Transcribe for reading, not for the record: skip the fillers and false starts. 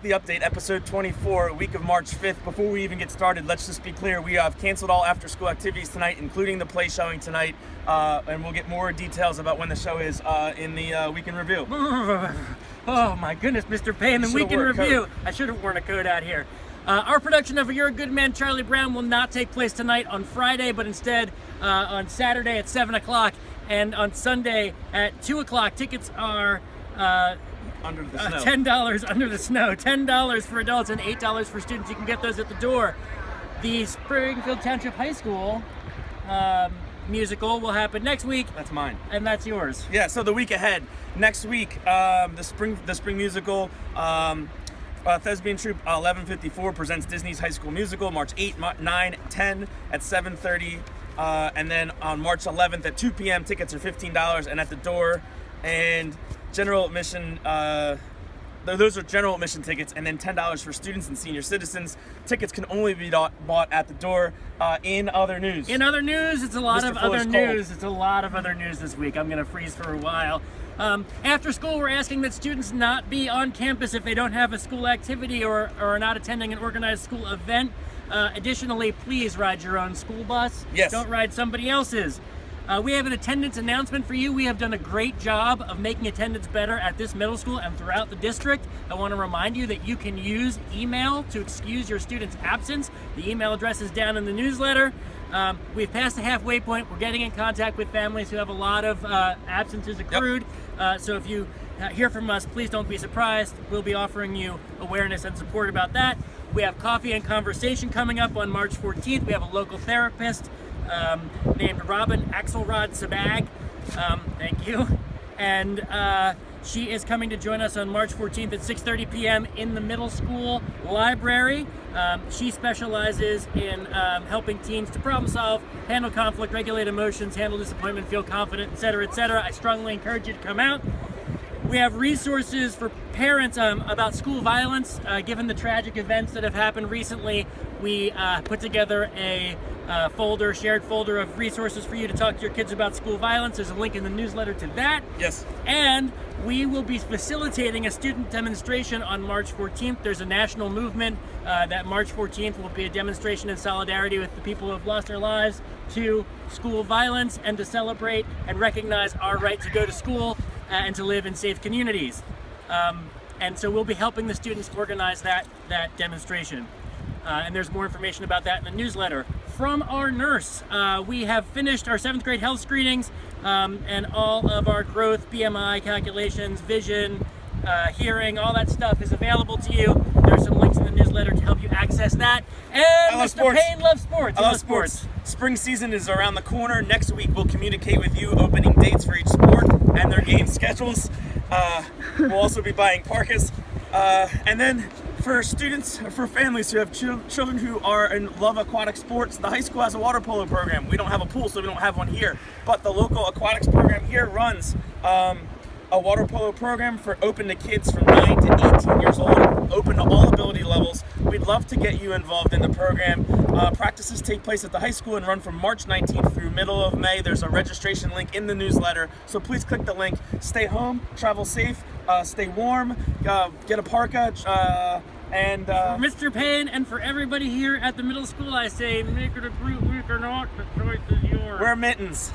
the update, episode 24, week of March 5th. Before we even get started, let's just be clear. We have canceled all after-school activities tonight, including the play showing tonight, and we'll get more details about when the show is in the weekend review. Oh my goodness, Mr. Payne, the weekend review. I should have worn a coat out here. Our production of You're a Good Man, Charlie Brown will not take place tonight on Friday, but instead on Saturday at 7 o'clock and on Sunday at 2 o'clock. Tickets are Under the snow. $10 under the snow. $10 for adults and $8 for students. You can get those at the door. The Springfield Township High School musical will happen next week. That's mine. And that's yours. Yeah, so the week ahead. Next week, the spring musical, Thespian Troupe 1154 presents Disney's High School Musical, March 8, 9, 10 at 7:30. And then on March 11th at 2 p.m., tickets are $15 and at the door. And general admission, those are general admission tickets, and then $10 for students and senior citizens. Tickets can only be bought at the door. In other news. In other news, it's a lot Mr. of Fuller's other cold. news. It's a lot of other news this week. I'm going to freeze for a while. After school, we're asking that students not be on campus if they don't have a school activity or are not attending an organized school event. Additionally, please ride your own school bus. Yes. Don't ride somebody else's. We have an attendance announcement for you. We have done a great job of making attendance better at this middle school and throughout the district. I want to remind you that you can use email to excuse your student's absence. The email address is down in the newsletter. We've passed the halfway point. We're getting in contact with families who have a lot of absences accrued. So if you hear from us, please don't be surprised. We'll be offering you awareness and support about that. We have coffee and conversation coming up on March 14th. We have a local therapist named Robin Axelrod Sabag. Thank you. And she is coming to join us on March 14th at 6:30 p.m. in the middle school library. She specializes in helping teens to problem solve, handle conflict, regulate emotions, handle disappointment, feel confident, etc., etc. I strongly encourage you to come out. We have resources for parents about school violence. Given the tragic events that have happened recently, we put together a shared folder of resources for you to talk to your kids about school violence. There's a link in the newsletter to that. Yes. And we will be facilitating a student demonstration on March 14th. There's a national movement that March 14th will be a demonstration in solidarity with the people who have lost their lives to school violence and to celebrate and recognize our right to go to school and to live in safe communities. And so we'll be helping the students organize that demonstration. And there's more information about that in the newsletter. From our nurse, we have finished our 7th grade health screenings and all of our growth, BMI calculations, vision, hearing, all that stuff is available to you. There's some links in the newsletter to help you access that. And Mr. Payne loves sports. I love sports. Spring season is around the corner. Next week we'll communicate with you opening dates for each sport and their game schedules. We'll also be buying parkas. And then for students, for families who have children who are in love aquatic sports, the high school has a water polo program. We don't have a pool, so we don't have one here. But the local aquatics program here runs a water polo program for open to kids from 9 to 18 years old, open to all ability levels. We'd love to get you involved in the program. Practices take place at the high school and run from March 19th through middle of May. There's a registration link in the newsletter, so please click the link. Stay home, travel safe, stay warm, get a parka, and For Mr. Payne and for everybody here at the middle school, I say, make it a group week or not, the choice is yours. wear mittens.